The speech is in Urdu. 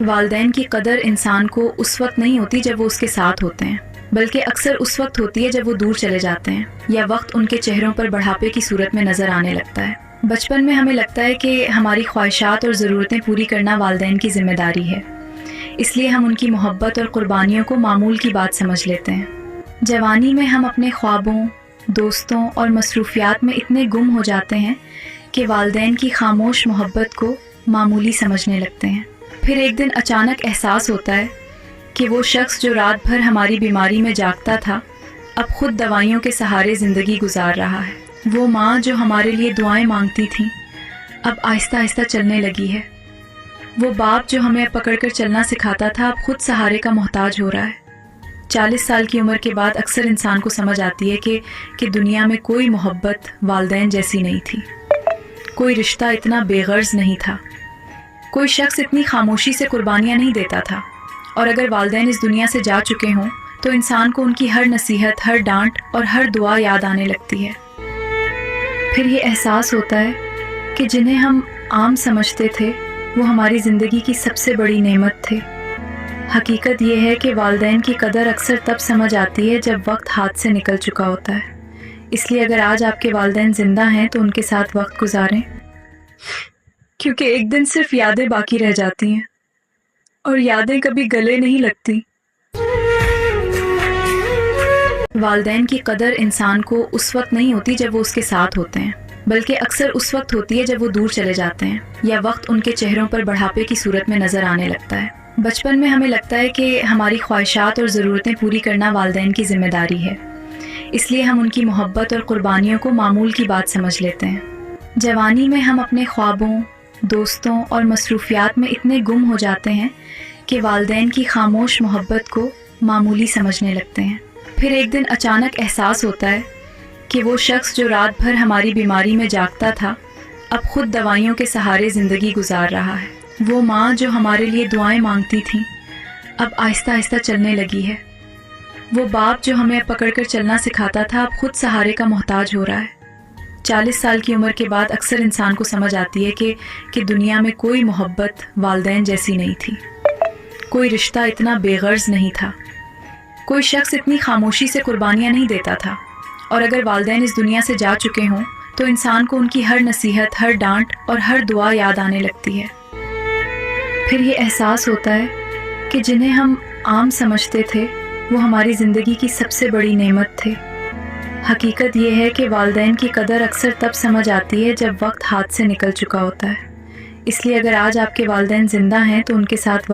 والدین کی قدر انسان کو اس وقت نہیں ہوتی جب وہ اس کے ساتھ ہوتے ہیں، بلکہ اکثر اس وقت ہوتی ہے جب وہ دور چلے جاتے ہیں یا وقت ان کے چہروں پر بڑھاپے کی صورت میں نظر آنے لگتا ہے۔ بچپن میں ہمیں لگتا ہے کہ ہماری خواہشات اور ضرورتیں پوری کرنا والدین کی ذمہ داری ہے، اس لیے ہم ان کی محبت اور قربانیوں کو معمول کی بات سمجھ لیتے ہیں۔ جوانی میں ہم اپنے خوابوں، دوستوں اور مصروفیات میں اتنے گم ہو جاتے ہیں کہ والدین کی خاموش محبت کو معمولی سمجھنے لگتے ہیں۔ پھر ایک دن اچانک احساس ہوتا ہے کہ وہ شخص جو رات بھر ہماری بیماری میں جاگتا تھا اب خود دوائیوں کے سہارے زندگی گزار رہا ہے۔ وہ ماں جو ہمارے لیے دعائیں مانگتی تھیں اب آہستہ آہستہ چلنے لگی ہے۔ وہ باپ جو ہمیں پکڑ کر چلنا سکھاتا تھا اب خود سہارے کا محتاج ہو رہا ہے۔ 40 سال کی عمر کے بعد اکثر انسان کو سمجھ آتی ہے کہ دنیا میں کوئی محبت والدین جیسی نہیں تھی، کوئی رشتہ اتنا بے غرض نہیں تھا، کوئی شخص اتنی خاموشی سے قربانیاں نہیں دیتا تھا، اور اگر والدین اس دنیا سے جا چکے ہوں تو انسان کو ان کی ہر نصیحت، ہر ڈانٹ اور ہر دعا یاد آنے لگتی ہے۔ پھر یہ احساس ہوتا ہے کہ جنہیں ہم عام سمجھتے تھے وہ ہماری زندگی کی سب سے بڑی نعمت تھے۔ حقیقت یہ ہے کہ والدین کی قدر اکثر تب سمجھ آتی ہے جب وقت ہاتھ سے نکل چکا ہوتا ہے۔ اس لیے اگر آج آپ کے والدین زندہ ہیں تو ان کے ساتھ وقت گزاریں، کیونکہ ایک دن صرف یادیں باقی رہ جاتی ہیں اور یادیں کبھی گلے نہیں لگتی۔ والدین کی قدر انسان کو اس وقت نہیں ہوتی جب وہ اس کے ساتھ ہوتے ہیں، بلکہ اکثر اس وقت ہوتی ہے جب وہ دور چلے جاتے ہیں یا وقت ان کے چہروں پر بڑھاپے کی صورت میں نظر آنے لگتا ہے۔ بچپن میں ہمیں لگتا ہے کہ ہماری خواہشات اور ضرورتیں پوری کرنا والدین کی ذمہ داری ہے، اس لیے ہم ان کی محبت اور قربانیوں کو معمول کی بات سمجھ لیتے ہیں۔ جوانی میں ہم اپنے خوابوں، دوستوں اور مصروفیات میں اتنے گم ہو جاتے ہیں کہ والدین کی خاموش محبت کو معمولی سمجھنے لگتے ہیں۔ پھر ایک دن اچانک احساس ہوتا ہے کہ وہ شخص جو رات بھر ہماری بیماری میں جاگتا تھا اب خود دوائیوں کے سہارے زندگی گزار رہا ہے۔ وہ ماں جو ہمارے لیے دعائیں مانگتی تھیں اب آہستہ آہستہ چلنے لگی ہے۔ وہ باپ جو ہمیں پکڑ کر چلنا سکھاتا تھا اب خود سہارے کا محتاج ہو رہا ہے۔ 40 سال کی عمر کے بعد اکثر انسان کو سمجھ آتی ہے کہ دنیا میں کوئی محبت والدین جیسی نہیں تھی، کوئی رشتہ اتنا بے غرض نہیں تھا، کوئی شخص اتنی خاموشی سے قربانیاں نہیں دیتا تھا، اور اگر والدین اس دنیا سے جا چکے ہوں تو انسان کو ان کی ہر نصیحت، ہر ڈانٹ اور ہر دعا یاد آنے لگتی ہے۔ پھر یہ احساس ہوتا ہے کہ جنہیں ہم عام سمجھتے تھے وہ ہماری زندگی کی سب سے بڑی نعمت تھے۔ حقیقت یہ ہے کہ والدین کی قدر اکثر تب سمجھ آتی ہے جب وقت ہاتھ سے نکل چکا ہوتا ہے۔ اس لیے اگر آج آپ کے والدین زندہ ہیں تو ان کے ساتھ